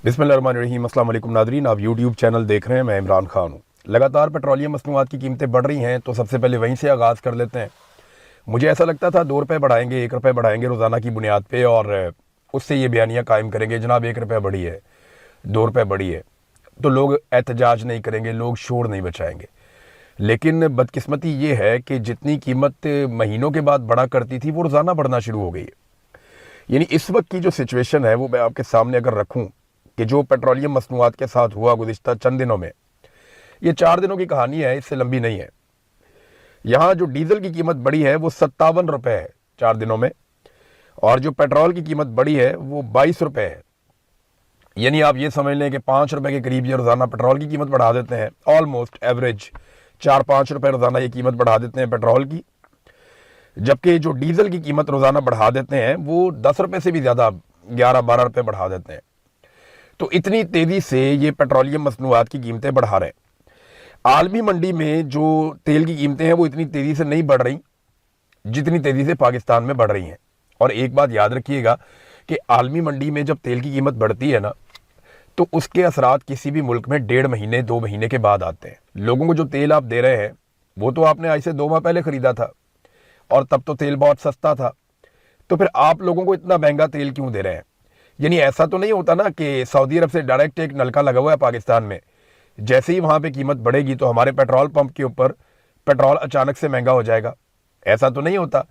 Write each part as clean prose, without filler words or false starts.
बिस्मिल्लाहिर्रहमानिर्रहीम। अस्सलाम वालेकुम नादरीन, आप यूट्यूब चैनल देख रहे हैं। मैं इमरान खान हूँ। लगातार पेट्रोलियम मसनूआत की कीमतें बढ़ रही हैं, तो सबसे पहले वहीं से आगाज़ कर लेते हैं। मुझे ऐसा लगता था 2 रुपये बढ़ाएंगे, 1 रुपये बढ़ाएंगे रोज़ाना की बुनियाद पे, और उससे ये बयानियाँ कायम करेंगे जनाब 1 रुपये बढ़ी है, 2 रुपये बढ़ी है, तो लोग एहतजाज नहीं करेंगे, लोग शोर नहीं बचाएंगे। लेकिन बदकिस्मती ये है कि जितनी कीमत महीनों के बाद बढ़ा करती थी वो रोज़ाना बढ़ना शुरू हो गई है। यानी इस वक्त की जो सिचुएशन है वो मैं आपके सामने अगर रखूं कि जो पेट्रोलियम मसनूआत के साथ हुआ गुज़िश्ता चंद दिनों में, ये 4 दिनों की कहानी है, इससे लंबी नहीं है। यहाँ जो डीजल की कीमत बढ़ी है वो 57 रुपये है 4 दिनों में, और जो पेट्रोल की कीमत बढ़ी है वो 22 रुपये है। यानी आप ये समझ लें कि 5 रुपये के करीब ये रोज़ाना पेट्रोल की कीमत बढ़ा देते हैं। ऑलमोस्ट एवरेज 4-5 रुपये रोज़ाना ये कीमत बढ़ा देते हैं पेट्रोल की, जबकि जो डीजल की कीमत रोज़ाना बढ़ा देते हैं वो 10 रुपये से भी ज़्यादा 11-12 रुपये बढ़ा देते हैं। तो इतनी तेज़ी से ये पेट्रोलियम मसनूआत की कीमतें बढ़ा रहे हैं। आलमी मंडी में जो तेल की कीमतें हैं वो इतनी तेज़ी से नहीं बढ़ रही जितनी तेज़ी से पाकिस्तान में बढ़ रही हैं। और एक बात याद रखिएगा कि आलमी मंडी में जब तेल की कीमत बढ़ती है ना, तो उसके असरात किसी भी मुल्क में 1.5 महीने 2 महीने के बाद आते हैं। लोगों को जो तेल आप दे रहे हैं वो तो आपने आज से 2 माह पहले ख़रीदा था, और तब तो तेल बहुत सस्ता था, तो फिर आप लोगों को इतना महंगा तेल क्यों दे रहे हैं? यानी ऐसा तो नहीं होता ना कि सऊदी अरब से डायरेक्ट एक नलका लगा हुआ है पाकिस्तान में, जैसे ही वहाँ पे कीमत बढ़ेगी तो हमारे पेट्रोल पंप के ऊपर पेट्रोल अचानक से महंगा हो जाएगा। ऐसा तो नहीं होता।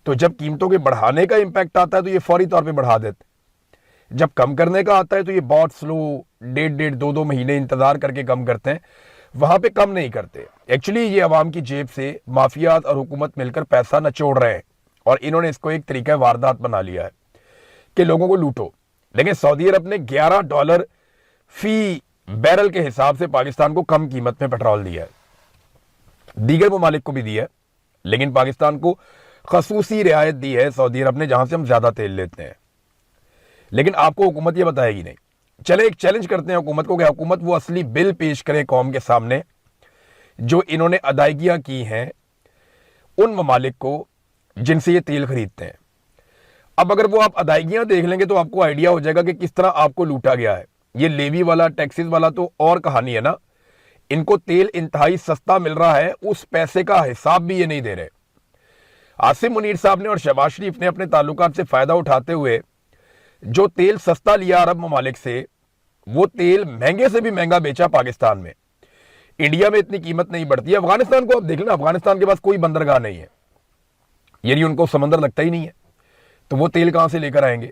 तो जब कीमतों के बढ़ाने का इम्पैक्ट आता है तो ये फौरी तौर पे बढ़ा देते, जब कम करने का आता है तो ये बहुत स्लो 1.5-2 महीने इंतज़ार करके कम करते हैं। वहाँ पे कम नहीं करते। एक्चुअली ये अवाम की जेब से माफियात और हुकूमत मिलकर पैसा नचोड़ रहे हैं, और इन्होंने इसको एक तरीका वारदात बना लिया है कि लोगों को लूटो। लेकिन सऊदी अरब ने $11 फी बैरल के हिसाब से पाकिस्तान को कम कीमत में पेट्रोल दिया है, दीगर ममालिक को भी दिया है, लेकिन पाकिस्तान को खसूसी रियायत दी है सऊदी अरब ने, जहां से हम ज्यादा तेल लेते हैं। लेकिन आपको हुकूमत ये बताएगी नहीं। चले एक चैलेंज करते हैं हुकूमत को कि हुकूमत वो असली बिल पेश करे कौम के सामने जो इन्होंने अदायगियां की हैं उन ममालिक को जिनसे ये तेल खरीदते हैं। अब अगर वो आप अदायगियां देख लेंगे तो आपको आइडिया हो जाएगा कि किस तरह आपको लूटा गया है। ये लेवी वाला, टैक्सेस वाला तो और कहानी है ना। इनको तेल इंतहाई सस्ता मिल रहा है, उस पैसे का हिसाब भी ये नहीं दे रहे। आसिम मुनीर साहब ने और शहबाज शरीफ ने अपने ताल्लुकात से फायदा उठाते हुए जो तेल सस्ता लिया अरब ममालिक से, वो तेल महंगे से भी महंगा बेचा पाकिस्तान में। इंडिया में इतनी कीमत नहीं बढ़ती है। अफगानिस्तान को आप देख लेना, अफगानिस्तान के पास कोई बंदरगाह नहीं है, यानी उनको समंदर लगता ही नहीं है, तो वो तेल कहां से लेकर आएंगे?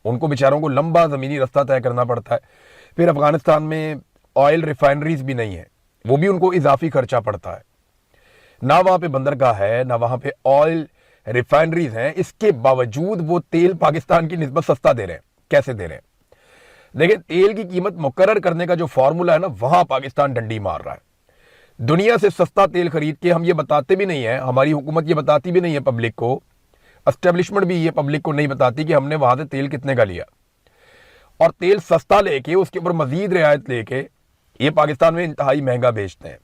उनको बेचारों को लंबा ज़मीनी रास्ता तय करना पड़ता है। फिर अफगानिस्तान में ऑयल रिफाइनरीज भी नहीं है, वो भी उनको इजाफी खर्चा पड़ता है। ना वहाँ पे बंदरगाह है, ना वहाँ पे ऑयल रिफाइनरीज हैं, इसके बावजूद वो तेल पाकिस्तान की निस्बत सस्ता दे रहे हैं। कैसे दे रहे हैं? देखिए, तेल की कीमत मुकर्रर करने का जो फॉर्मूला है ना, वहाँ पाकिस्तान डंडी मार रहा है। दुनिया से सस्ता तेल खरीद के हम ये बताते भी नहीं है, हमारी हुकूमत ये बताती भी नहीं है पब्लिक को, एस्टेब्लिशमेंट भी ये पब्लिक को नहीं बताती कि हमने वहां से तेल कितने का लिया। और तेल सस्ता लेके उसके ऊपर मजीद रियायत लेके ये पाकिस्तान में इंतहाई महंगा बेचते हैं,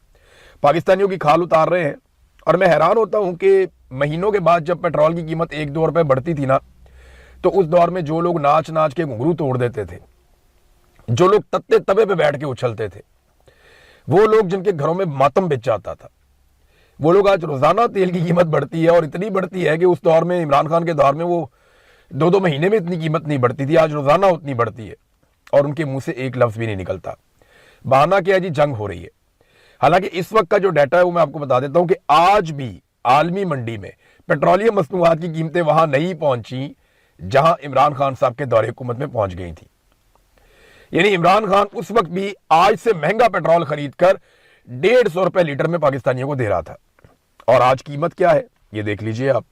पाकिस्तानियों की खाल उतार रहे हैं। और मैं हैरान होता हूं कि महीनों के बाद जब पेट्रोल की कीमत 1-2 रुपए बढ़ती थी ना, तो उस दौर में जो लोग नाच नाच के घुंघरू तोड़ देते थे, जो लोग तत्ते तवे पे बैठ के उछलते थे, वो लोग जिनके घरों में मातम बिछ जाता था, वो लोग आज रोजाना तेल की कीमत बढ़ती है। और इतनी बढ़ती है कि उस दौर में, इमरान खान के दौर में, वो 2-2 महीने में इतनी कीमत नहीं बढ़ती थी, आज रोजाना उतनी बढ़ती है और उनके मुंह से एक लफ्ज भी नहीं निकलता। बहाना क्या है जी? जंग हो रही है। हालांकि इस वक्त का जो डाटा है वो मैं आपको बता देता हूं कि आज भी आलमी मंडी में पेट्रोलियम मसनूआत की कीमतें वहां नहीं पहुंची जहां इमरान खान साहब के दौरे हुकूमत में पहुंच गई थी। यानी इमरान खान उस वक्त भी आज से महंगा पेट्रोल खरीद कर 150 रुपए लीटर में पाकिस्तानियों को दे रहा था। और आज कीमत क्या है ये देख लीजिए आप।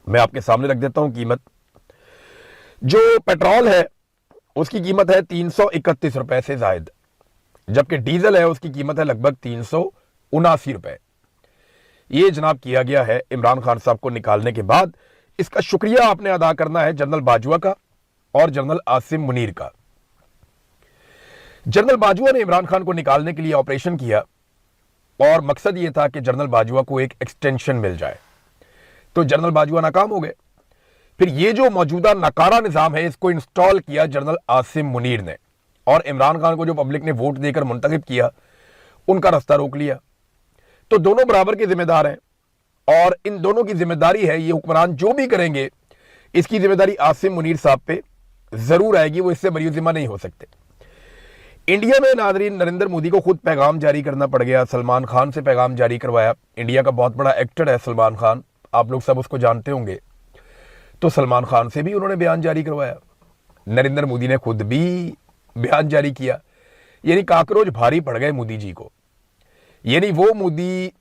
मैं आपके सामने रख देता हूं कीमत। जो पेट्रोल है उसकी कीमत है 331 रुपए से जायद, जबकि डीजल है उसकी कीमत है लगभग 379 रुपए। ये जनाब किया गया है इमरान खान साहब को निकालने के बाद। इसका शुक्रिया आपने अदा करना है जनरल बाजवा का और जनरल आसिम मुनीर का। जनरल बाजवा ने इमरान खान को निकालने के लिए ऑपरेशन किया, और मकसद ये था कि जनरल बाजवा को एक एक्सटेंशन मिल जाए। तो जनरल बाजवा नाकाम हो गए। फिर ये जो मौजूदा नकारा निजाम है इसको इंस्टॉल किया जनरल आसिम मुनीर ने। और इमरान खान को जो पब्लिक ने वोट देकर मुंतखब किया उनका रास्ता रोक लिया। तो दोनों बराबर के जिम्मेदार हैं और इन दोनों की जिम्मेदारी है, ये हुक्मरान जो भी करेंगे इसकी जिम्मेदारी आसिम मुनीर साहब पे जरूर आएगी, वो इससे बरी जिम्मा नहीं हो सकते। इंडिया में नाज़रीन नरेंद्र मोदी को खुद पैगाम जारी करना पड़ गया, सलमान खान से पैगाम जारी करवाया। इंडिया का बहुत बड़ा एक्टर है सलमान खान, आप लोग सब उसको जानते होंगे, तो सलमान खान से भी उन्होंने बयान जारी करवाया। नरेंद्र मोदी ने खुद भी बयान जारी किया, यानी काकरोच भारी पड़ गए मोदी जी को। यानी वो मोदी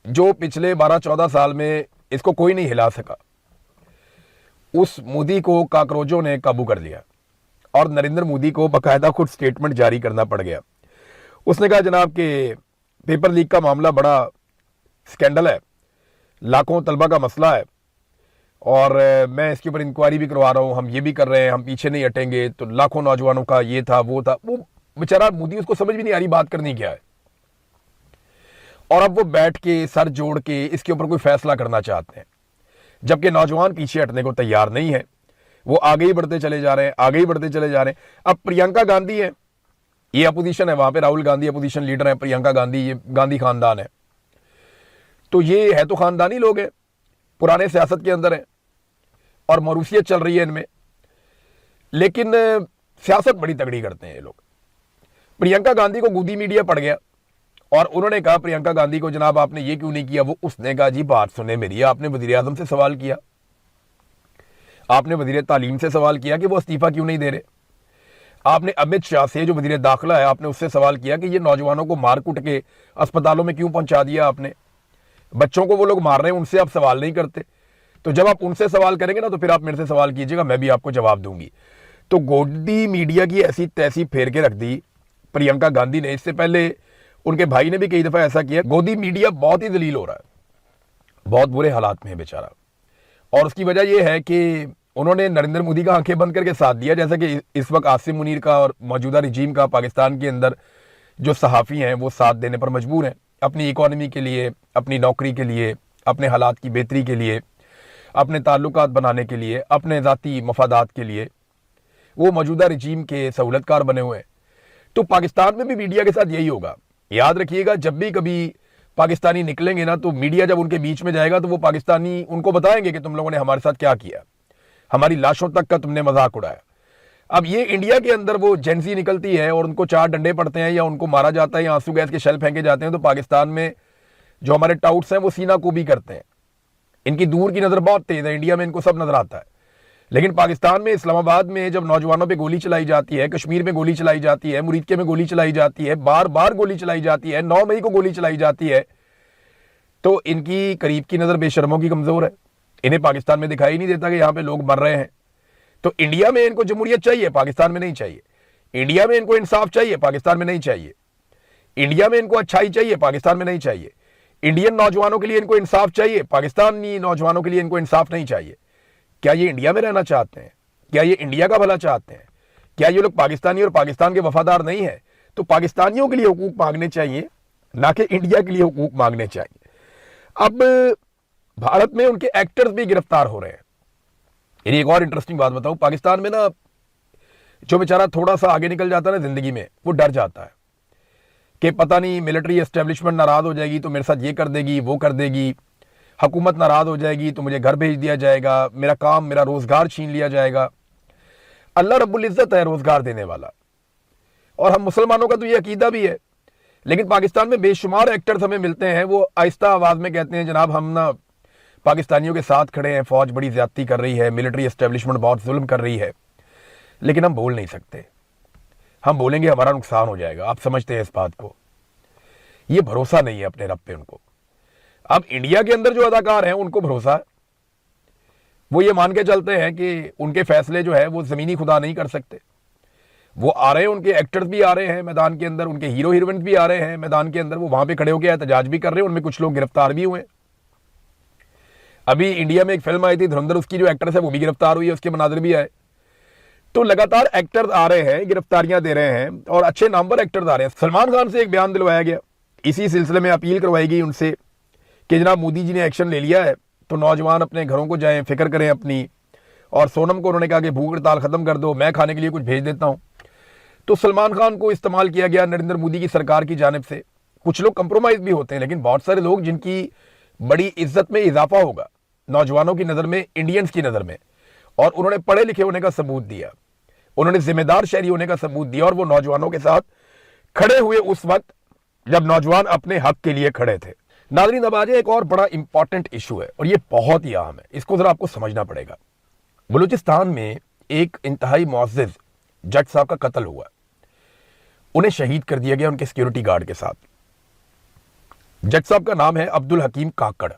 जो पिछले 12-14 साल में इसको कोई नहीं हिला सका, उस मोदी को काकरोचों ने काबू कर लिया और नरेंद्र मोदी को बाकायदा खुद स्टेटमेंट जारी करना पड़ गया। उसने कहा जनाब के पेपर लीक का मामला बड़ा स्कैंडल है, लाखों तलबा का मसला है और मैं इसके ऊपर इंक्वायरी भी करवा रहा हूं, हम ये भी कर रहे हैं, हम पीछे नहीं हटेंगे। तो लाखों नौजवानों का ये था वो था, वो बेचारा मोदी उसको समझ भी नहीं आ रही बात करनी क्या है। और अब वो बैठ के सर जोड़ के इसके ऊपर कोई फैसला करना चाहते हैं, जबकि नौजवान पीछे हटने को तैयार नहीं है, वो आगे ही बढ़ते चले जा रहे हैं, आगे ही बढ़ते चले जा रहे हैं। अब प्रियंका गांधी है, ये अपोजिशन है, वहां पे राहुल गांधी अपोजिशन लीडर है, प्रियंका गांधी ये गांधी खानदान है, तो ये है तो खानदानी लोग हैं, पुराने सियासत के अंदर है और मरूसियत चल रही है इनमें, लेकिन सियासत बड़ी तगड़ी करते हैं ये लोग। प्रियंका गांधी को गोदी मीडिया पड़ गया और उन्होंने कहा प्रियंका गांधी को जनाब आपने ये क्यों नहीं किया, वो उसने कहा जी बात सुने मेरी, आपने वजीर आजम से सवाल किया, आपने वजीर तालीम से सवाल किया कि वो इस्तीफा क्यों नहीं दे रहे, आपने अमित शाह से जो वजीर दाखिला है आपने उससे सवाल किया कि ये नौजवानों को मार कुट के अस्पतालों में क्यों पहुंचा दिया आपने, बच्चों को वो लोग मार रहे हैं, उनसे आप सवाल नहीं करते। तो जब आप उनसे सवाल करेंगे ना तो फिर आप मेरे से सवाल कीजिएगा, मैं भी आपको जवाब दूंगी। तो गोदी मीडिया की ऐसी तैसी फेर के रख दी प्रियंका गांधी ने। इससे पहले उनके भाई ने भी कई दफा ऐसा किया। गोदी मीडिया बहुत ही जलील हो रहा है, बहुत बुरे हालात में है बेचारा, और उसकी वजह यह है कि उन्होंने नरेंद्र मोदी का आंखें बंद करके साथ दिया, जैसा कि इस वक्त आसिम मुनीर का और मौजूदा रिजीम का पाकिस्तान के अंदर जो सहाफ़ी हैं वो साथ देने पर मजबूर हैं, अपनी इकॉनमी के लिए, अपनी नौकरी के लिए, अपने हालात की बेहतरी के लिए, अपने ताल्लुकात बनाने के लिए, अपने ज़ाती मफादात के लिए वो मौजूदा रिजीम के सहूलतकार बने हुए हैं। तो पाकिस्तान में भी मीडिया के साथ यही होगा। याद रखिएगा, जब भी कभी पाकिस्तानी निकलेंगे ना तो मीडिया जब उनके बीच में जाएगा तो वो पाकिस्तानी उनको बताएंगे कि तुम लोगों ने हमारे साथ क्या किया, हमारी लाशों तक का तुमने मजाक उड़ाया। अब ये इंडिया के अंदर वो जेंसी निकलती है और उनको 4 डंडे पड़ते हैं या उनको मारा जाता है या आंसू गैस के शेल फेंके जाते हैं, तो पाकिस्तान में जो हमारे टाउट्स हैं वो सीना को भी करते हैं। इनकी दूर की नज़र बहुत तेज़ है, इंडिया में इनको सब नजर आता है, लेकिन पाकिस्तान में इस्लामाबाद में जब नौजवानों पे गोली चलाई जाती है, कश्मीर में गोली चलाई जाती है, मुरीदके में गोली चलाई जाती है, बार बार गोली चलाई जाती है, 9 मई को गोली चलाई जाती है, तो इनकी करीब की नज़र बेशर्मों की कमज़ोर है। इन्हें पाकिस्तान में दिखाई नहीं देता कि यहाँ पे लोग मर रहे हैं। तो इंडिया में इनको जमहूरियत चाहिए, पाकिस्तान में नहीं चाहिए। इंडिया में इनको इंसाफ चाहिए, पाकिस्तान में नहीं चाहिए। इंडिया में इनको अच्छाई चाहिए, पाकिस्तान में नहीं चाहिए। इंडियन नौजवानों के लिए इनको इंसाफ चाहिए, पाकिस्तानी नौजवानों के लिए इनको इंसाफ नहीं चाहिए। क्या ये इंडिया में रहना चाहते हैं? क्या ये इंडिया का भला चाहते हैं? क्या ये लोग पाकिस्तानी और पाकिस्तान के वफादार नहीं है? तो पाकिस्तानियों के लिए हुकूक मांगने चाहिए, ना कि इंडिया के लिए हुकूक मांगने चाहिए। अब भारत में उनके एक्टर्स भी गिरफ्तार हो रहे हैं। यानी एक और इंटरेस्टिंग बात बताऊं, पाकिस्तान में ना जो बेचारा थोड़ा सा आगे निकल जाता है ना जिंदगी में, वो डर जाता है कि पता नहीं मिलिट्री एस्टेब्लिशमेंट नाराज हो जाएगी तो मेरे साथ ये कर देगी, वो कर देगी, हुकूमत नाराज हो जाएगी तो मुझे घर भेज दिया जाएगा, मेरा काम, मेरा रोजगार छीन लिया जाएगा। अल्लाह रब्बुल इज्जत है रोजगार देने वाला, और हम मुसलमानों का तो ये अकीदा भी है। लेकिन पाकिस्तान में बेशुमार एक्टर्स हमें मिलते हैं, वो आहिस्ता आवाज में कहते हैं जनाब हम ना पाकिस्तानियों के साथ खड़े हैं, फौज बड़ी ज्यादती कर रही है, मिलिट्री एस्टेब्लिशमेंट बहुत जुल्म कर रही है, लेकिन हम बोल नहीं सकते। हम बोलेंगे हमारा नुकसान हो जाएगा। आप समझते हैं इस बात को? ये भरोसा नहीं है अपने रब पे उनको। अब इंडिया के अंदर जो अदाकार हैं उनको भरोसा है, वो ये मान के चलते हैं कि उनके फैसले जो है वो जमीनी खुदा नहीं कर सकते। वो आ रहे हैं, उनके एक्टर्स भी आ रहे हैं मैदान के अंदर, उनके हीरो हीरोइन भी आ रहे हैं मैदान के अंदर, वो वहां पे खड़े होकर एहतजाज भी कर रहे हैं, उनमें कुछ लोग गिरफ्तार भी हुए। अभी इंडिया में एक फिल्म आई थी धुरंधर, उसकी जो एक्ट्रेस है वो भी गिरफ्तार हुई है, उसके मनाजिर भी आए। तो लगातार एक्टर्स आ रहे हैं, गिरफ्तारियां दे रहे हैं और अच्छे नंबर एक्टर्स आ रहे हैं। सलमान खान से एक बयान दिलवाया गया, इसी सिलसिले में अपील करवाई गई उनसे कि जनाब मोदी जी ने एक्शन ले लिया है तो नौजवान अपने घरों को जाएं, फिक्र करें अपनी। और सोनम को उन्होंने कहा कि भूख हड़ताल खत्म कर दो, मैं खाने के लिए कुछ भेज देता हूं। तो सलमान खान को इस्तेमाल किया गया नरेंद्र मोदी की सरकार की जानिब से। कुछ लोग कंप्रोमाइज भी होते हैं, लेकिन बहुत सारे लोग जिनकी बड़ी इज्जत में इजाफा होगा नौजवानों की नज़र में, इंडियंस की नज़र में, और उन्होंने पढ़े लिखे होने का सबूत दिया, उन्होंने जिम्मेदार शहरी होने का सबूत दिया, और वो नौजवानों के साथ खड़े हुए उस वक्त जब नौजवान अपने हक के लिए खड़े थे। नाज़रीन, अब आज एक और बड़ा इंपॉर्टेंट इशू है और ये बहुत ही अहम है, इसको जरा आपको समझना पड़ेगा। बलूचिस्तान में एक इंतहाई मुअज़्ज़िज़ जज साहब का कत्ल हुआ, उन्हें शहीद कर दिया गया उनके सिक्योरिटी गार्ड के साथ। जज साहब का नाम है अब्दुल हकीम काकड़।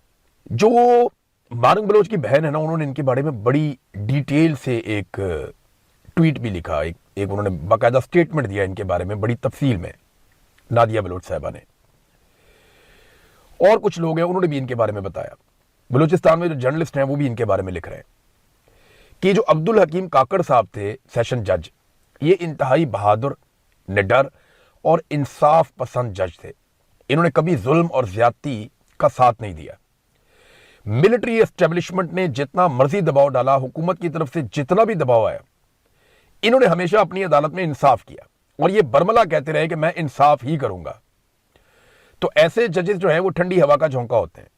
जो मारंग बलोच की बहन है ना, उन्होंने इनके बारे में बड़ी डिटेल से एक ट्वीट भी लिखा, एक उन्होंने बाकायदा स्टेटमेंट दिया इनके बारे में बड़ी तफसील में, नादिया बलोच साहबा ने। और कुछ लोग हैं उन्होंने भी इनके बारे में बताया। बलूचिस्तान में जो जर्नलिस्ट हैं वो भी इनके बारे में लिख रहे हैं कि जो अब्दुल हकीम काकड़ साहब थे सेशन जज, ये इंतहाई बहादुर, निडर और इंसाफ पसंद जज थे। इन्होंने कभी जुल्म और ज्यादती का साथ नहीं दिया। मिलिट्री एस्टेब्लिशमेंट ने जितना मर्जी दबाव डाला, हुकूमत की तरफ से जितना भी दबाव आया, इन्होंने हमेशा अपनी अदालत में इंसाफ किया और ये बरमला कहते रहे कि मैं इंसाफ ही करूंगा। तो ऐसे जजेस जो है वो ठंडी हवा का झोंका होते हैं।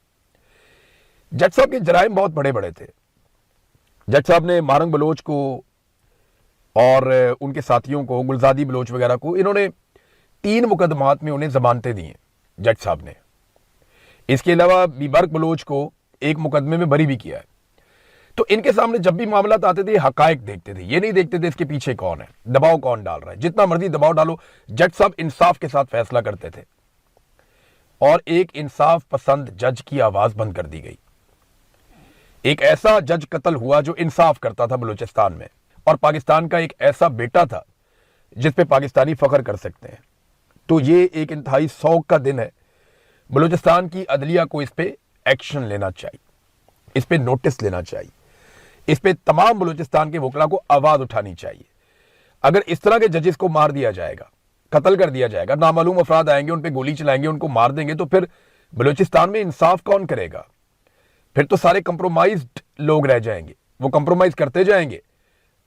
जज साहब के जराइम बहुत बड़े बड़े थे। जज साहब ने मारंग बलोच को और उनके साथियों को, गुलजादी बलोच वगैरह को, इन्होंने 3 मुकदमात में उन्हें जमानतें दी हैं जज साहब ने। इसके अलावा बीबर्क बलोच को एक मुकदमे में बरी भी किया है। तो इनके सामने जब भी मामला आते थे, ये हकायक देखते थे, ये नहीं देखते थे इसके पीछे कौन है, दबाव कौन डाल रहा है। जितना मर्जी दबाव डालो, जज साहब इंसाफ के साथ फैसला करते थे और एक इंसाफ पसंद जज की आवाज बंद कर दी गई। एक ऐसा जज कत्ल हुआ जो इंसाफ करता था बलूचिस्तान में, और पाकिस्तान का एक ऐसा बेटा था जिस पे पाकिस्तानी फख्र कर सकते हैं। तो ये एक इंतहाई शौक का दिन है। बलूचिस्तान की अदलिया को इस पे एक्शन लेना चाहिए, इस पे नोटिस लेना चाहिए, इस पे तमाम बलूचिस्तान के वकला को आवाज उठानी चाहिए। अगर इस तरह के जजेस को मार दिया जाएगा, कत्ल कर दिया जाएगा, नामालूम अफराद आएंगे, उन पे गोली चलाएंगे, उनको मार देंगे, तो फिर बलूचिस्तान में इंसाफ कौन करेगा? फिर तो सारे कंप्रोमाइज्ड लोग रह जाएंगे, वो कंप्रोमाइज करते जाएंगे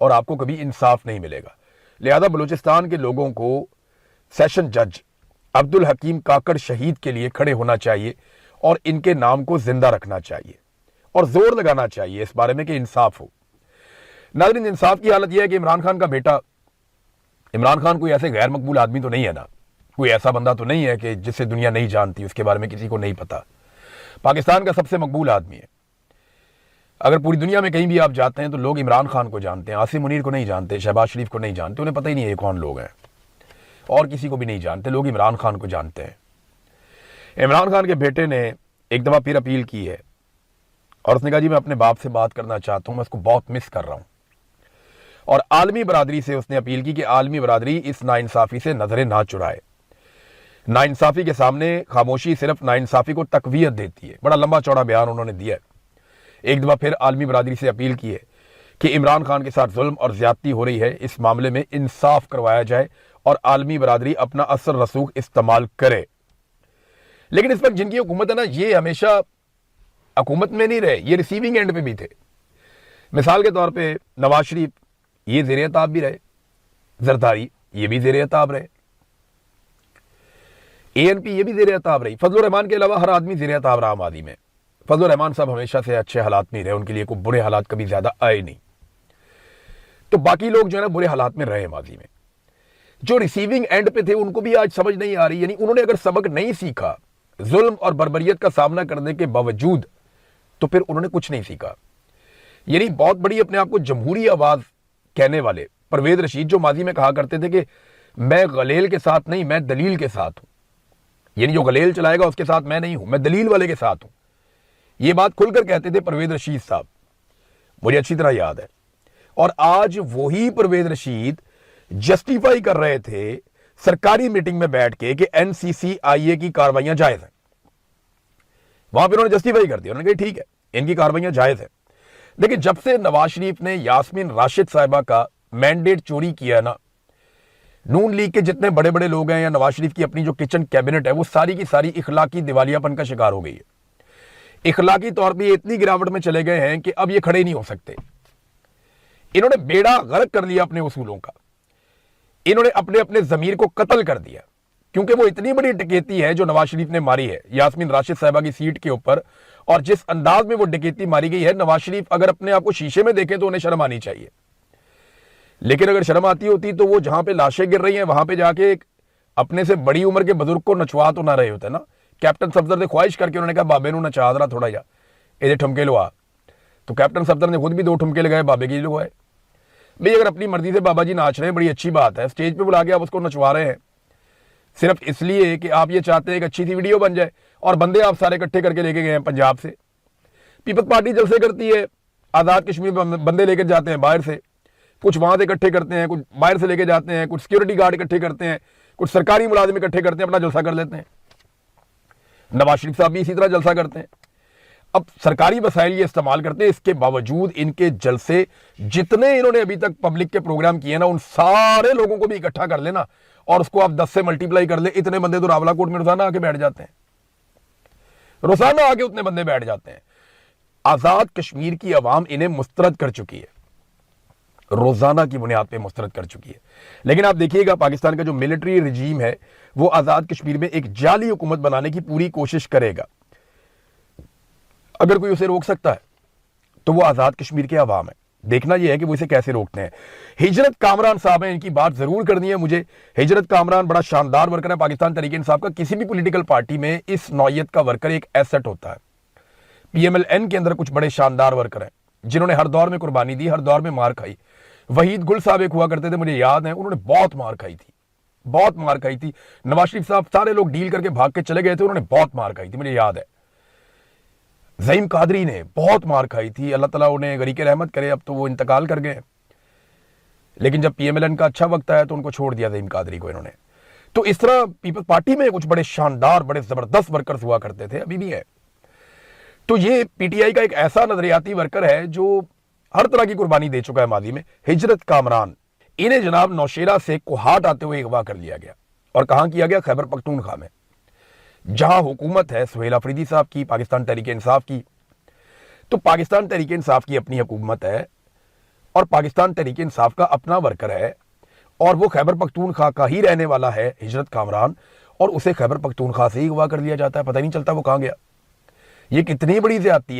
और आपको कभी इंसाफ नहीं मिलेगा। लिहाजा बलूचिस्तान के लोगों को सेशन जज अब्दुल हकीम काकड़ शहीद के लिए खड़े होना चाहिए और इनके नाम को जिंदा रखना चाहिए और जोर लगाना चाहिए इस बारे में कि इंसाफ हो। नाज़रीन, इंसाफ की हालत यह है कि इमरान खान का बेटा, इमरान खान कोई ऐसे गैर मकबूल आदमी तो नहीं है ना, कोई ऐसा बंदा तो नहीं है कि जिसे दुनिया नहीं जानती, उसके बारे में किसी को नहीं पता। पाकिस्तान का सबसे मकबूल आदमी है। अगर पूरी दुनिया में कहीं भी आप जाते हैं तो लोग इमरान खान को जानते हैं, आसिम मुनीर को नहीं जानते, शहबाज शरीफ को नहीं जानते, उन्हें पता ही नहीं है कौन लोग हैं, और किसी को भी नहीं जानते। लोग इमरान खान को जानते हैं। इमरान खान के बेटे ने एक दफ़ा फिर अपील की है और उसने कहा जी मैं अपने बाप से बात करना चाहता हूं, मैं उसको बहुत मिस कर रहा हूं। और आलमी बरादरी से उसने अपील की कि आलमी बरादरी इस नाइंसाफ़ी से नजरें ना चुराए। नाइंसाफ़ी के सामने खामोशी सिर्फ नाइंसाफ़ी को तकवीयत देती है। बड़ा लंबा चौड़ा बयान उन्होंने दिया है। एक दफ़ा फिर आलमी बरादरी से अपील की है कि इमरान खान के साथ जुल्म और ज्यादती हो रही है, इस मामले में इंसाफ करवाया जाए और आलमी बरादरी अपना असर रसूख इस्तेमाल करे। लेकिन इस वक्त जिनकी हुकूमत है ना, ये हमेशा हुकूमत में नहीं रहे, ये रिसीविंग एंड पे भी थे। मिसाल के तौर पे नवाज शरीफ ये ज़ेर ताब भी रहे, जरदारी ये भी ज़ेर ताब रहे, ANP ये भी ज़ेर ताब रही। फजल रहमान के अलावा हर आदमी ज़ेर ताब रहा मादी में। फजल रहमान साहब हमेशा से अच्छे हालात में रहे, उनके लिए कोई बुरे हालात कभी ज्यादा आए नहीं। तो बाकी लोग जो है ना बुरे हालात में रहे मादी में। जो रिसीविंग एंड पे थे उनको भी आज समझ नहीं आ रही, यानी उन्होंने अगर सबक नहीं सीखा जुल्म और बर्बरियत का सामना करने के बावजूद, तो फिर उन्होंने कुछ नहीं सीखा। यानी बहुत बड़ी अपने आप को जमहूरी आवाज कहने वाले परवेज रशीद, जो माजी में कहा करते थे कि मैं गलेल के साथ नहीं, मैं दलील के साथ हूं, यानी जो गलेल चलाएगा उसके साथ मैं नहीं हूं, मैं दलील वाले के साथ हूं, ये बात खुलकर कहते थे परवेज रशीद साहब, मुझे अच्छी तरह याद है। और आज वही परवेज रशीद जस्टिफाई कर रहे थे सरकारी मीटिंग में बैठ के कि NCCIA की कार्रवाइयां जायज हैं। वहां पर उन्होंने जस्टिफाई कर दिया, उन्होंने कहा ठीक है इनकी कार्रवाइयां जायज है। लेकिन जब से नवाज शरीफ ने यास्मीन राशिद साहिबा का मैंडेट चोरी किया ना, नून लीग के जितने बड़े बड़े लोग हैं या नवाज शरीफ की अपनी जो किचन कैबिनेट है, वो सारी की सारी इखलाकी दिवालियापन का शिकार हो गई है। इखलाकी तौर पर इतनी गिरावट में चले गए हैं कि अब ये खड़े नहीं हो सकते। इन्होंने बेड़ा गर्क कर लिया अपने उसूलों का। इन्होंने अपने अपने ज़मीर को कत्ल कर दिया, क्योंकि वो इतनी बड़ी डकैती है जो नवाज शरीफ ने मारी है यास्मीन राशिद साहिबा की सीट के ऊपर, और जिस अंदाज में वो डकैती मारी गई है, नवाज शरीफ अगर अपने आप को शीशे में देखें तो उन्हें शर्म आनी चाहिए। लेकिन अगर शर्म आती होती तो वो जहां पे लाशें गिर रही हैं वहां पे जाके एक अपने से बड़ी उम्र के बुजुर्ग को नचवा तो ना रहे होते ना। कैप्टन सफदर ने ख्वाहिश करके उन्होंने कहा बाबे नू नचा दरा थोड़ा जा, ये ठुमके लवा, तो कैप्टन सफदर ने खुद भी 2 ठुमके लगाए, बाबे की लगवाए। भाई अगर अपनी मर्जी से बाबा जी नाच रहे हैं बड़ी अच्छी बात है, स्टेज पे बुला के आप उसको नचवा रहे हैं सिर्फ इसलिए कि आप ये चाहते हैं एक अच्छी सी वीडियो बन जाए, और बंदे आप सारे इकट्ठे करके लेके गए हैं पंजाब से। पीपल्स पार्टी जलसे करती है, आज़ाद कश्मीर बंदे लेकर जाते हैं बाहर से, कुछ वहां से इकट्ठे करते हैं, कुछ बाहर से लेके जाते हैं, कुछ सिक्योरिटी गार्ड इकट्ठे करते हैं, कुछ सरकारी मुलाजिम इकट्ठे करते हैं, अपना जलसा कर लेते हैं। नवाज शरीफ साहब भी इसी तरह जलसा करते हैं। अब सरकारी वसाइल ये इस्तेमाल करते हैं, इसके बावजूद इनके जलसे जितने इन्होंने अभी तक पब्लिक के प्रोग्राम किए ना, उन सारे लोगों को भी इकट्ठा कर लेना और उसको आप 10 से मल्टीप्लाई कर ले, इतने बंदे तो रावला कोट में रोजाना आके बैठ जाते हैं, रोजाना आके उतने बंदे बैठ जाते हैं। आजाद कश्मीर की आवाम इन्हें मुस्तरद कर चुकी है, रोजाना की बुनियाद पे मुस्तरद कर चुकी है। लेकिन आप देखिएगा पाकिस्तान का जो मिलिट्री रजीम है वो आजाद कश्मीर में एक जाली हुकूमत बनाने की पूरी कोशिश करेगा। अगर कोई उसे रोक सकता है तो वो आजाद कश्मीर के अवाम है। देखना यह है कि वो इसे कैसे रोकते हैं। हिजरत कामरान साहब हैं, इनकी बात जरूर करनी है मुझे। हिजरत कामरान बड़ा शानदार वर्कर है पाकिस्तान तहरीक इंसाफ का। किसी भी पॉलिटिकल पार्टी में इस नौयत का वर्कर एक एसेट होता है। PMLN के अंदर कुछ बड़े शानदार वर्कर हैं जिन्होंने हर दौर में कुर्बानी दी, हर दौर में मार खाई। वहीद गुल साहब एक हुआ करते थे, मुझे याद है, उन्होंने बहुत मार खाई थी, बहुत मार खाई थी। नवाज शरीफ साहब सारे लोग डील करके भाग के चले गए थे, उन्होंने बहुत मार खाई थी, मुझे याद है। ज़हीम कादरी ने बहुत मार खाई थी, अल्लाह ताला उन्हें गरीके रहमत करे, अब तो वो इंतकाल कर गए। लेकिन जब PMLN का अच्छा वक्त आया तो उनको छोड़ दिया ज़हीम कादरी को इन्होंने। तो इस तरह पीपल्स पार्टी में कुछ बड़े शानदार, बड़े जबरदस्त वर्कर्स हुआ करते थे, अभी भी है। तो ये PTI का एक ऐसा नजरियाती वर्कर है जो हर तरह की कुर्बानी दे चुका है माजी में। हिजरत कामरान, इन्हें जनाब नौशेरा से कोहाट आते हुए अगवा कर लिया गया, और कहां किया गया? खैबर पख्तूनख्वा में, जहां हुकूमत है सुहेल अफरीदी साहब की, पाकिस्तान तहरीक इंसाफ की। तो पाकिस्तान तहरीक इंसाफ की अपनी हुकूमत है और पाकिस्तान तहरीक इंसाफ का अपना वर्कर है, और वो खैबर पख्तूनख्वा का ही रहने वाला है हिजरत कामरान, और उसे खैबर पख्तूनख्वा से ही अगवा कर लिया जाता है, पता ही नहीं चलता वो कहां गया। ये कितनी बड़ी ज्यादती है।